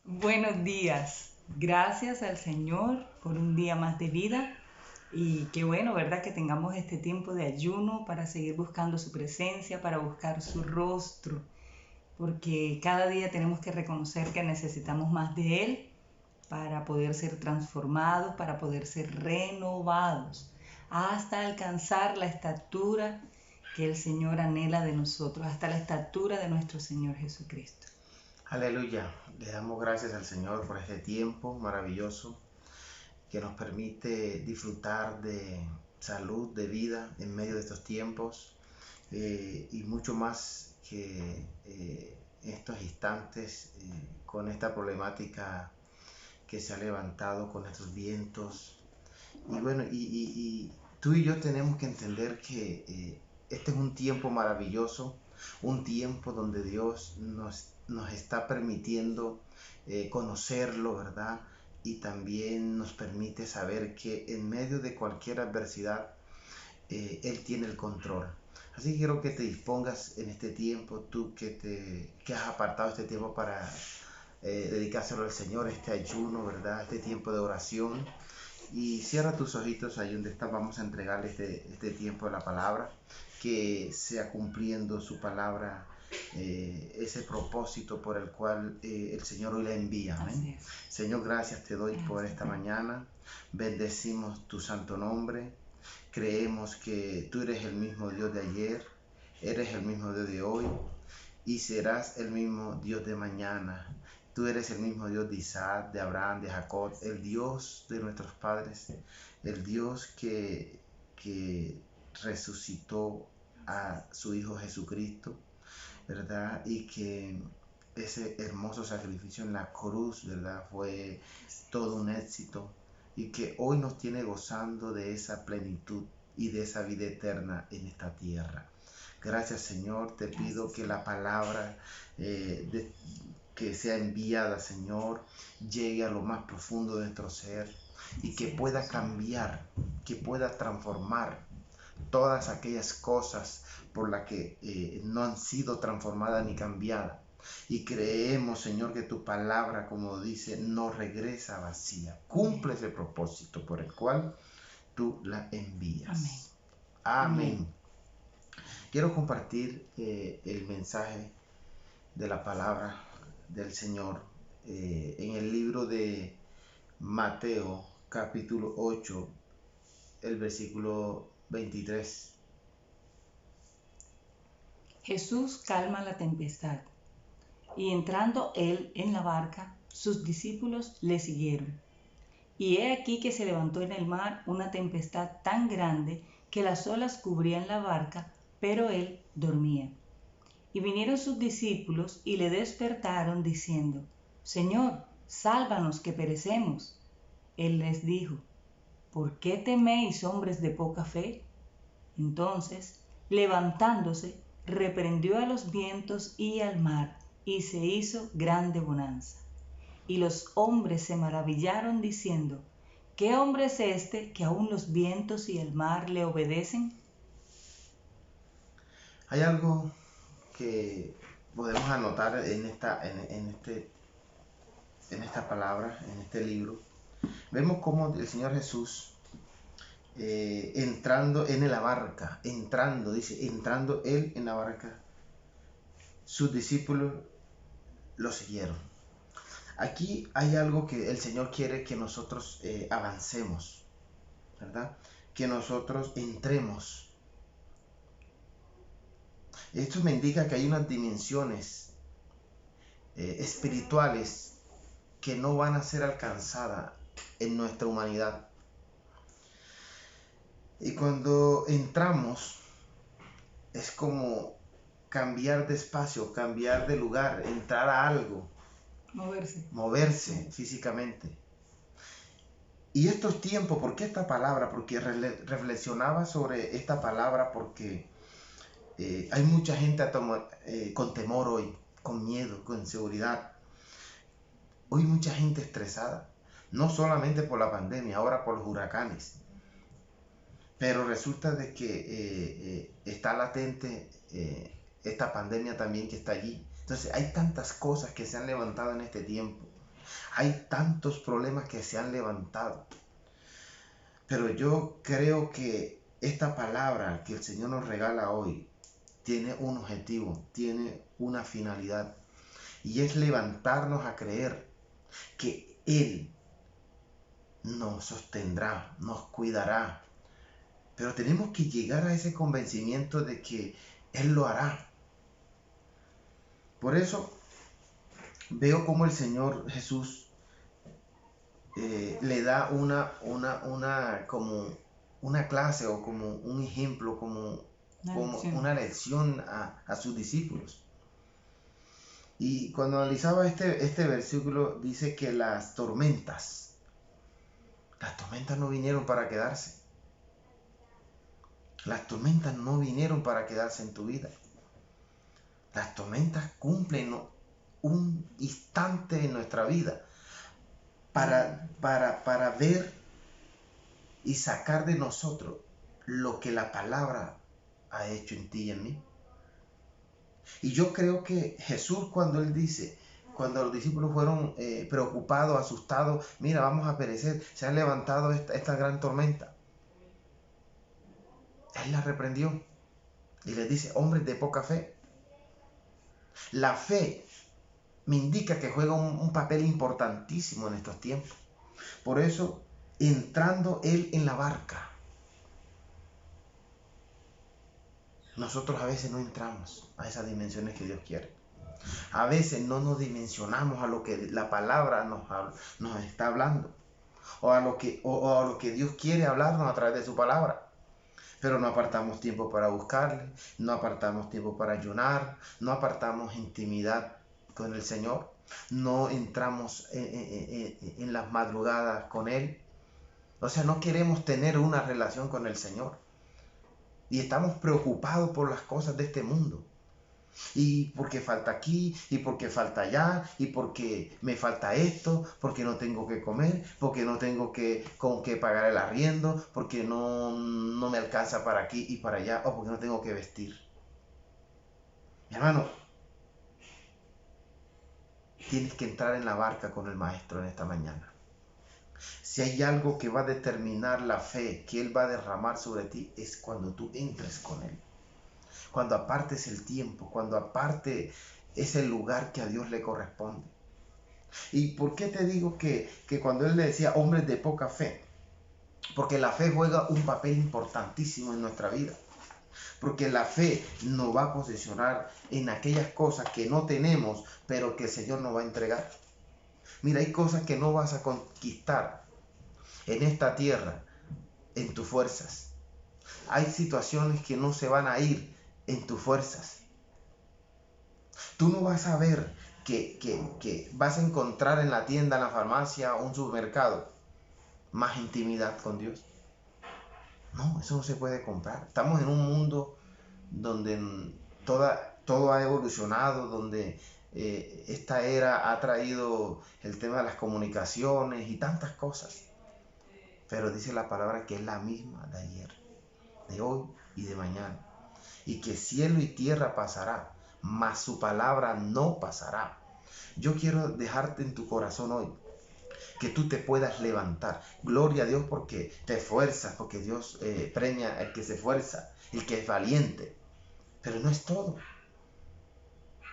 Buenos días. Gracias al Señor por un día más de vida y qué bueno, ¿verdad? Que tengamos este tiempo de ayuno para seguir buscando su presencia, para buscar su rostro, porque cada día tenemos que reconocer que necesitamos más de Él para poder ser transformados, para poder ser renovados, hasta alcanzar la estatura que el Señor anhela de nosotros, hasta la estatura de nuestro Señor Jesucristo. Aleluya, le damos gracias al Señor por este tiempo maravilloso que nos permite disfrutar de salud, de vida en medio de estos tiempos y mucho más que en estos instantes con esta problemática que se ha levantado con estos vientos. Y bueno, y tú y yo tenemos que entender que este es un tiempo maravilloso, un tiempo donde Dios nos está permitiendo conocerlo, ¿verdad? Y también nos permite saber que en medio de cualquier adversidad, Él tiene el control. Así que quiero que te dispongas en este tiempo, tú que has apartado este tiempo para dedicárselo al Señor, este ayuno, ¿verdad? Este tiempo de oración. Y cierra tus ojitos ahí donde estás. Vamos a entregarle este tiempo de la palabra. Que sea cumpliendo su palabra ese propósito por el cual el Señor hoy la envía. Amén. Señor, gracias te doy por esta mañana. Bendecimos tu santo nombre. Creemos que tú eres el mismo Dios de ayer, eres el mismo Dios de hoy y serás el mismo Dios de mañana. Tú eres el mismo Dios de Isaac, de Abraham, de Jacob, el Dios de nuestros padres, el Dios que resucitó a su Hijo Jesucristo, ¿verdad? Y que ese hermoso sacrificio en la cruz, ¿verdad? Fue todo un éxito y que hoy nos tiene gozando de esa plenitud y de esa vida eterna en esta tierra. Gracias, Señor, te pido que la palabra que sea enviada, Señor, llegue a lo más profundo de nuestro ser y que pueda cambiar, que pueda transformar todas aquellas cosas por las que no han sido transformadas ni cambiadas. Y creemos, Señor, que tu palabra, como dice, no regresa vacía. Cumple ese propósito por el cual tú la envías. Amén. Quiero compartir el mensaje de la palabra del Señor en el libro de Mateo, capítulo 8, el versículo 23. Jesús calma la tempestad, y entrando él en la barca, sus discípulos le siguieron. Y he aquí que se levantó en el mar una tempestad tan grande que las olas cubrían la barca, pero él dormía. Y vinieron sus discípulos y le despertaron diciendo: Señor, sálvanos que perecemos. Él les dijo: ¿por qué teméis, hombres de poca fe? Entonces, levantándose, reprendió a los vientos y al mar, y se hizo grande bonanza. Y los hombres se maravillaron diciendo: ¿qué hombre es este que aun los vientos y el mar le obedecen? Hay algo que podemos anotar en esta palabra, en este libro. Vemos cómo el Señor Jesús entrando en la barca, entrando él en la barca, sus discípulos lo siguieron. Aquí hay algo que el Señor quiere que nosotros avancemos, ¿verdad? Que nosotros entremos. Esto me indica que hay unas dimensiones espirituales que no van a ser alcanzadas en nuestra humanidad. Y cuando entramos es como cambiar de espacio, cambiar de lugar, entrar a algo, moverse físicamente. Y estos tiempos, ¿por qué esta palabra? Porque reflexionaba sobre esta palabra porque hay mucha gente con temor hoy, con miedo, con inseguridad. Hoy mucha gente estresada, no solamente por la pandemia, ahora por los huracanes. Pero resulta de que está latente esta pandemia también que está allí. Entonces hay tantas cosas que se han levantado en este tiempo. Hay tantos problemas que se han levantado. Pero yo creo que esta palabra que el Señor nos regala hoy tiene un objetivo, tiene una finalidad. Y es levantarnos a creer que Él nos sostendrá, nos cuidará. Pero tenemos que llegar a ese convencimiento de que Él lo hará. Por eso veo como el Señor Jesús le da como una clase o como un ejemplo, como una lección a sus discípulos. Y cuando analizaba este versículo, dice que las tormentas no vinieron para quedarse. Las tormentas no vinieron para quedarse en tu vida. Las tormentas cumplen un instante en nuestra vida para ver y sacar de nosotros lo que la palabra ha hecho en ti y en mí. Y yo creo que Jesús, cuando los discípulos fueron preocupados, asustados, mira, vamos a perecer, se ha levantado esta gran tormenta. Él la reprendió y les dice, hombres de poca fe. La fe me indica que juega un papel importantísimo en estos tiempos. Por eso, entrando Él en la barca, nosotros a veces no entramos a esas dimensiones que Dios quiere. A veces no nos dimensionamos a lo que la palabra nos está hablando, o a lo que Dios quiere hablarnos a través de su palabra. Pero no apartamos tiempo para buscarle, no apartamos tiempo para ayunar, no apartamos intimidad con el Señor, no entramos en las madrugadas con Él. O sea, no queremos tener una relación con el Señor. Y estamos preocupados por las cosas de este mundo. Y porque falta aquí, y porque falta allá, y porque me falta esto, porque no tengo que comer, porque no tengo con qué pagar el arriendo, porque no me alcanza para aquí y para allá, o porque no tengo que vestir. Mi hermano, tienes que entrar en la barca con el Maestro en esta mañana. Si hay algo que va a determinar la fe que Él va a derramar sobre ti, es cuando tú entres con Él. Cuando apartes el tiempo, cuando aparte ese lugar que a Dios le corresponde. ¿Y por qué te digo que cuando Él le decía hombres de poca fe? Porque la fe juega un papel importantísimo en nuestra vida. Porque la fe nos va a posicionar en aquellas cosas que no tenemos, pero que el Señor nos va a entregar. Mira, hay cosas que no vas a conquistar en esta tierra en tus fuerzas. Hay situaciones que no se van a ir en tus fuerzas. Tú no vas a ver que vas a encontrar en la tienda, en la farmacia o un supermercado más intimidad con Dios. No, eso no se puede comprar. Estamos en un mundo donde todo ha evolucionado, donde esta era ha traído el tema de las comunicaciones y tantas cosas. Pero dice la palabra que es la misma de ayer, de hoy y de mañana. Y que cielo y tierra pasará, mas su palabra no pasará. Yo quiero dejarte en tu corazón hoy que tú te puedas levantar. Gloria a Dios porque te esfuerzas, porque Dios premia al que se esfuerza, el que es valiente. Pero no es todo.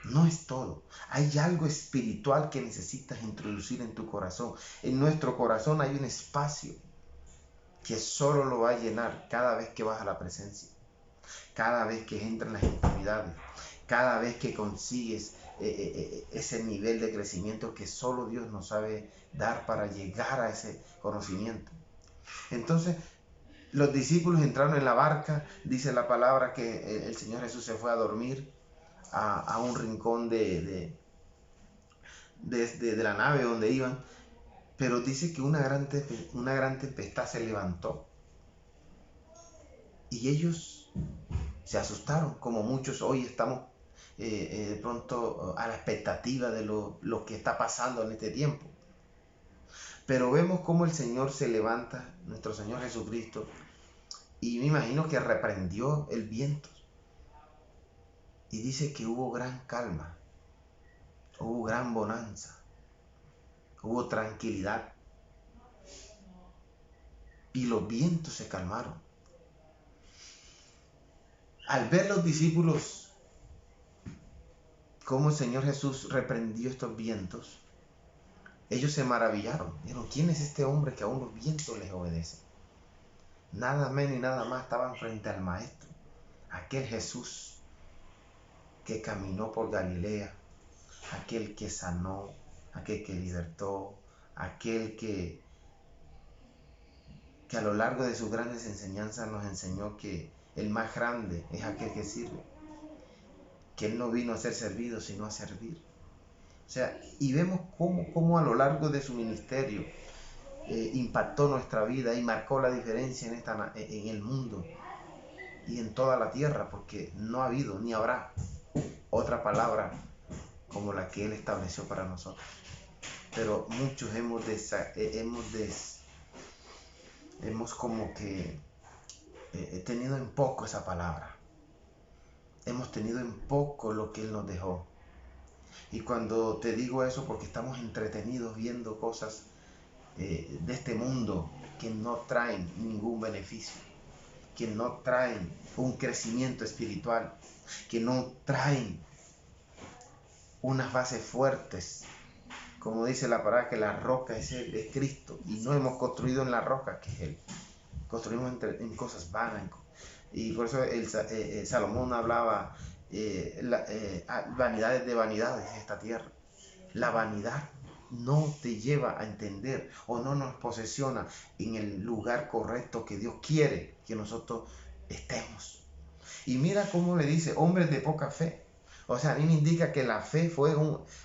No es todo. Hay algo espiritual que necesitas introducir en tu corazón. En nuestro corazón hay un espacio que solo lo va a llenar cada vez que vas a la presencia, cada vez que entras en las intimidades, cada vez que consigues ese nivel de crecimiento que solo Dios nos sabe dar para llegar a ese conocimiento. Entonces, los discípulos entraron en la barca, dice la palabra que el Señor Jesús se fue a dormir a un rincón de la nave donde iban, pero dice que una gran tempestad se levantó y ellos se asustaron, como muchos hoy estamos de pronto a la expectativa de lo que está pasando en este tiempo. Pero vemos cómo el Señor se levanta, nuestro Señor Jesucristo, y me imagino que reprendió el viento. Y dice que hubo gran calma, hubo gran bonanza, hubo tranquilidad y los vientos se calmaron. Al ver los discípulos cómo el Señor Jesús reprendió estos vientos, ellos se maravillaron. Dijeron, ¿quién es este hombre que aún los vientos les obedecen? Nada menos y nada más estaban frente al Maestro, aquel Jesús que caminó por Galilea, aquel que sanó, aquel que libertó, aquel que a lo largo de sus grandes enseñanzas nos enseñó que el más grande es aquel que sirve, que Él no vino a ser servido, sino a servir. O sea, y vemos cómo a lo largo de su ministerio impactó nuestra vida y marcó la diferencia en el mundo y en toda la tierra, porque no ha habido ni habrá otra palabra como la que Él estableció para nosotros. Pero muchos hemos como que tenido en poco esa palabra. Hemos tenido en poco lo que Él nos dejó. Y cuando te digo eso, porque estamos entretenidos viendo cosas de este mundo que no traen ningún beneficio, que no traen un crecimiento espiritual, que no traen unas bases fuertes. Como dice la palabra, que la roca es Cristo, y no hemos construido en la roca que es Él. Construimos en cosas vanas. Y por eso Salomón hablaba vanidades de vanidades de esta tierra. La vanidad no te lleva a entender o no nos posesiona en el lugar correcto que Dios quiere que nosotros estemos. Y mira cómo le dice, hombres de poca fe. O sea, a mí me indica que la fe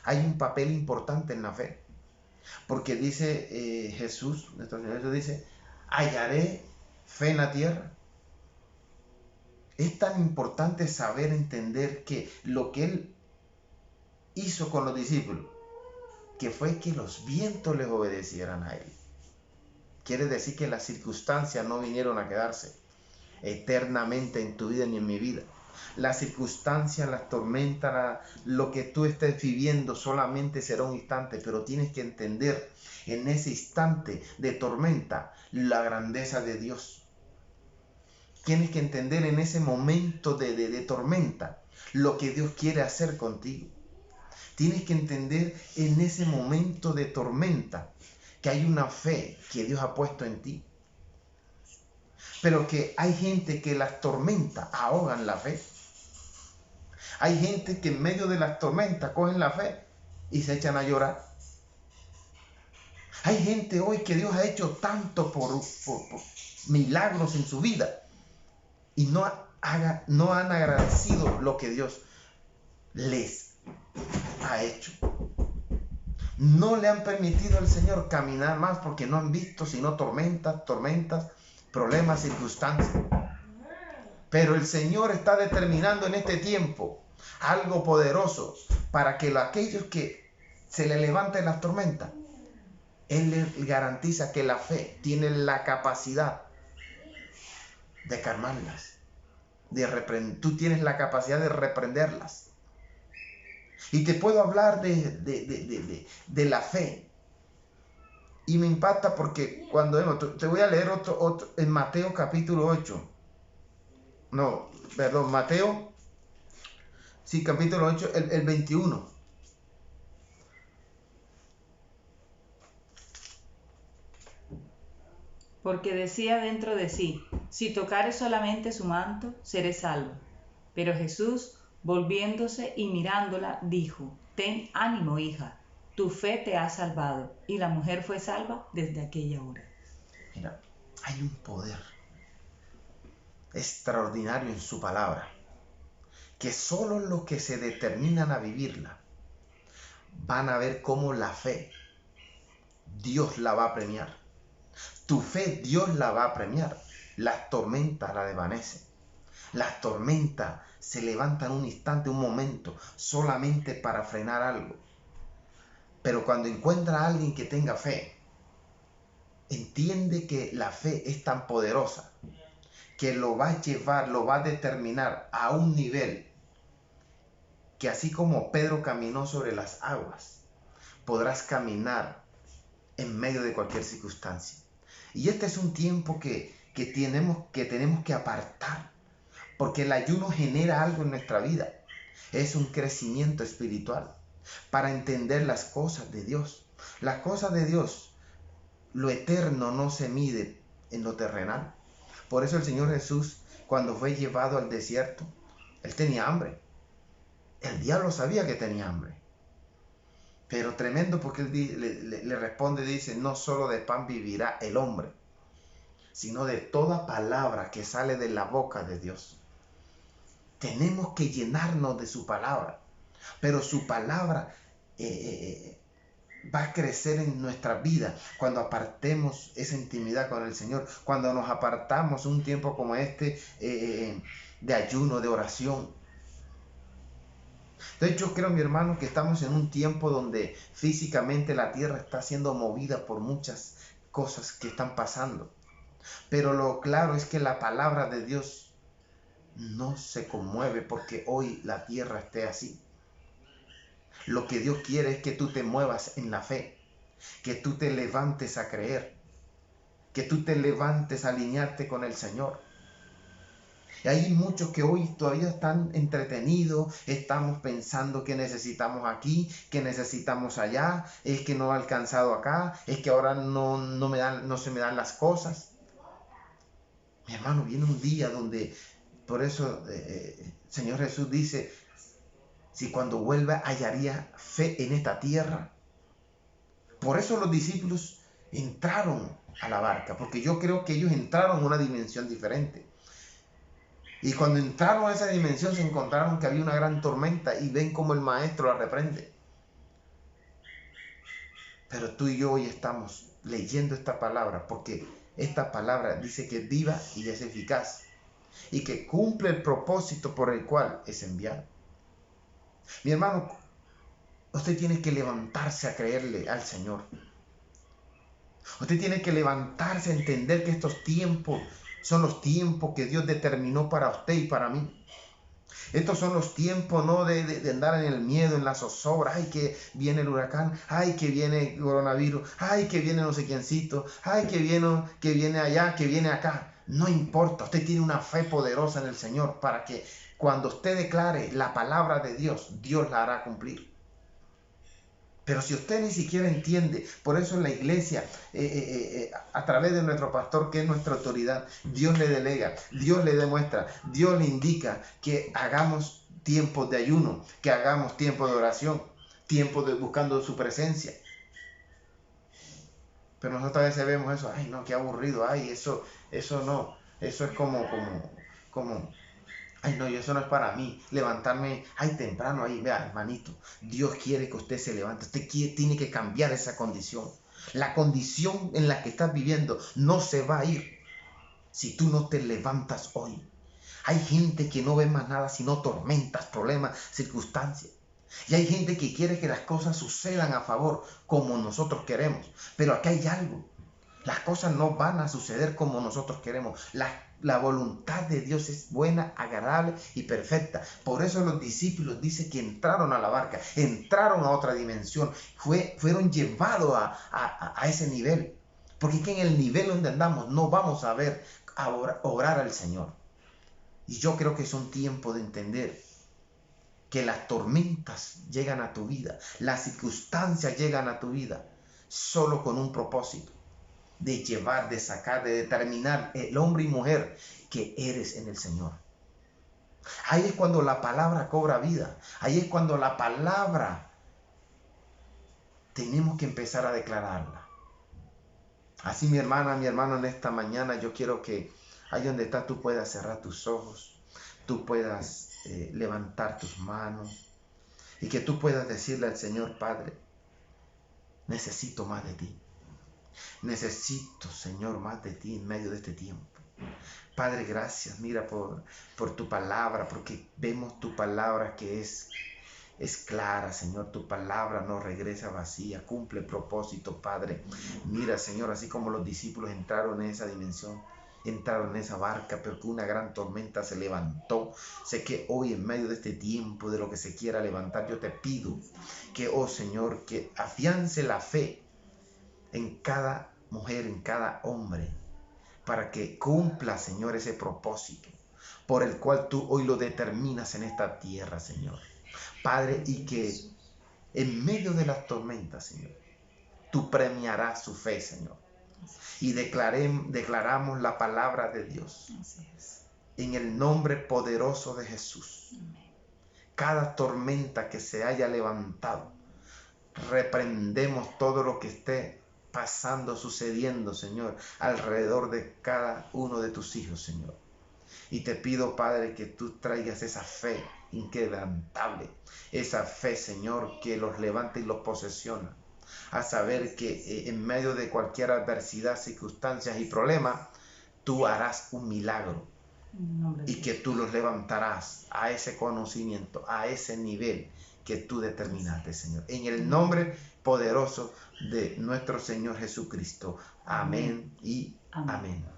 hay un papel importante en la fe. Porque dice Jesús, nuestro Señor Jesús dice, hallaré fe en la tierra. Es tan importante saber entender que lo que Él hizo con los discípulos, que fue que los vientos les obedecieran a Él. Quiere decir que las circunstancias no vinieron a quedarse eternamente en tu vida ni en mi vida. Las circunstancias, las tormentas, lo que tú estés viviendo solamente será un instante, pero tienes que entender en ese instante de tormenta la grandeza de Dios. Tienes que entender en ese momento de tormenta lo que Dios quiere hacer contigo. Tienes que entender en ese momento de tormenta que hay una fe que Dios ha puesto en ti. Pero que hay gente que las tormentas ahogan la fe. Hay gente que en medio de las tormentas cogen la fe y se echan a llorar. Hay gente hoy que Dios ha hecho tanto por milagros en su vida y no han agradecido lo que Dios les ha hecho. No le han permitido al Señor caminar más porque no han visto sino tormentas, problemas, circunstancias. Pero el Señor está determinando en este tiempo algo poderoso para que aquellos que se le levanten las tormentas, Él les garantiza que la fe tiene la capacidad de calmarlas, tú tienes la capacidad de reprenderlas. Y te puedo hablar de la fe. Y me impacta porque cuando te voy a leer otro en Mateo capítulo 8. Mateo, sí, capítulo 8, el 21. Porque decía dentro de sí, si tocare solamente su manto, seré salvo. Pero Jesús, volviéndose y mirándola, dijo, ten ánimo, hija, tu fe te ha salvado. Y la mujer fue salva desde aquella hora. Mira, hay un poder extraordinario en su palabra, que solo los que se determinan a vivirla van a ver cómo la fe Dios la va a premiar. Tu fe Dios la va a premiar. Las tormentas la desvanecen. Las tormentas se levantan un instante, un momento, solamente para frenar algo. Pero cuando encuentra a alguien que tenga fe, entiende que la fe es tan poderosa que lo va a llevar, lo va a determinar a un nivel que así como Pedro caminó sobre las aguas, podrás caminar en medio de cualquier circunstancia. Y este es un tiempo que tenemos que apartar, porque el ayuno genera algo en nuestra vida. Es un crecimiento espiritual para entender las cosas de Dios. Las cosas de Dios, lo eterno no se mide en lo terrenal. Por eso el Señor Jesús, cuando fue llevado al desierto, Él tenía hambre. El diablo sabía que tenía hambre. Pero tremendo, porque Él le responde y dice, no solo de pan vivirá el hombre, sino de toda palabra que sale de la boca de Dios. Tenemos que llenarnos de su palabra, pero su palabra va a crecer en nuestra vida cuando apartemos esa intimidad con el Señor, cuando nos apartamos un tiempo como este de ayuno, de oración. Entonces yo creo, mi hermano, que estamos en un tiempo donde físicamente la tierra está siendo movida por muchas cosas que están pasando. Pero lo claro es que la palabra de Dios no se conmueve porque hoy la tierra esté así. Lo que Dios quiere es que tú te muevas en la fe, que tú te levantes a creer, que tú te levantes a alinearte con el Señor. Y hay muchos que hoy todavía están entretenidos, estamos pensando que necesitamos aquí, que necesitamos allá, es que no he alcanzado acá, es que ahora no se me dan las cosas. Mi hermano, viene un día donde, por eso Señor Jesús dice, si cuando vuelva hallaría fe en esta tierra. Por eso los discípulos entraron a la barca, porque yo creo que ellos entraron a una dimensión diferente. Y cuando entraron a esa dimensión se encontraron que había una gran tormenta y ven cómo el maestro la reprende. Pero tú y yo hoy estamos leyendo esta palabra porque esta palabra dice que es viva y es eficaz y que cumple el propósito por el cual es enviado. Mi hermano, usted tiene que levantarse a creerle al Señor. Usted tiene que levantarse a entender que estos tiempos son los tiempos que Dios determinó para usted y para mí. Estos son los tiempos no de andar en el miedo, en la zozobra. Ay, que viene el huracán. Ay, que viene el coronavirus. Ay, que viene no sé quiéncito. Ay, que viene allá, que viene acá. No importa. Usted tiene una fe poderosa en el Señor para que cuando usted declare la palabra de Dios, Dios la hará cumplir. Pero si usted ni siquiera entiende, por eso en la iglesia, a través de nuestro pastor, que es nuestra autoridad, Dios le delega, Dios le demuestra, Dios le indica que hagamos tiempos de ayuno, que hagamos tiempos de oración, tiempos de buscando su presencia. Pero nosotros a veces vemos eso, ay no, qué aburrido, ay, eso no, eso es como ay no, eso no es para mí, levantarme, ay temprano, ahí, vea hermanito, Dios quiere que usted se levante, usted tiene que cambiar esa condición. La condición en la que estás viviendo no se va a ir si tú no te levantas hoy. Hay gente que no ve más nada sino tormentas, problemas, circunstancias. Y hay gente que quiere que las cosas sucedan a favor como nosotros queremos. Pero aquí hay algo. Las cosas no van a suceder como nosotros queremos. La voluntad de Dios es buena, agradable y perfecta. Por eso los discípulos dicen que entraron a la barca, entraron a otra dimensión, fueron llevados a ese nivel. Porque es que en el nivel donde andamos no vamos a ver obrar al Señor. Y yo creo que es un tiempo de entender que las tormentas llegan a tu vida, las circunstancias llegan a tu vida, solo con un propósito. De llevar, de sacar, de determinar el hombre y mujer que eres en el Señor. Ahí es cuando la palabra cobra vida. Ahí es cuando la palabra tenemos que empezar a declararla. Así mi hermana, mi hermano, en esta mañana yo quiero que ahí donde estás tú puedas cerrar tus ojos, tú puedas levantar tus manos y que tú puedas decirle al Señor, Padre, necesito más de ti. Necesito, Señor, más de ti en medio de este tiempo. Padre, gracias, mira, por tu palabra, porque vemos tu palabra que es clara, Señor. Tu palabra no regresa vacía, cumple el propósito, Padre. Mira, Señor, así como los discípulos entraron en esa dimensión, entraron en esa barca, pero que una gran tormenta se levantó. Sé que hoy en medio de este tiempo, de lo que se quiera levantar, yo te pido que, oh Señor, que afiance la fe en cada mujer, en cada hombre, para que cumpla, Señor, ese propósito por el cual tú hoy lo determinas en esta tierra, Señor. Padre, y que en medio de las tormentas, Señor, tú premiarás su fe, Señor. Y declaramos la palabra de Dios. En el nombre poderoso de Jesús. Cada tormenta que se haya levantado, reprendemos todo lo que esté pasando, sucediendo, Señor, alrededor de cada uno de tus hijos, Señor. Y te pido, Padre, que tú traigas esa fe inquebrantable, esa fe, Señor, que los levanta y los posesiona, a saber que en medio de cualquier adversidad, circunstancias y problemas, tú harás un milagro y que tú los levantarás a ese conocimiento, a ese nivel que tú determinaste, Señor. En el nombre poderoso de nuestro Señor Jesucristo. Amén y amén.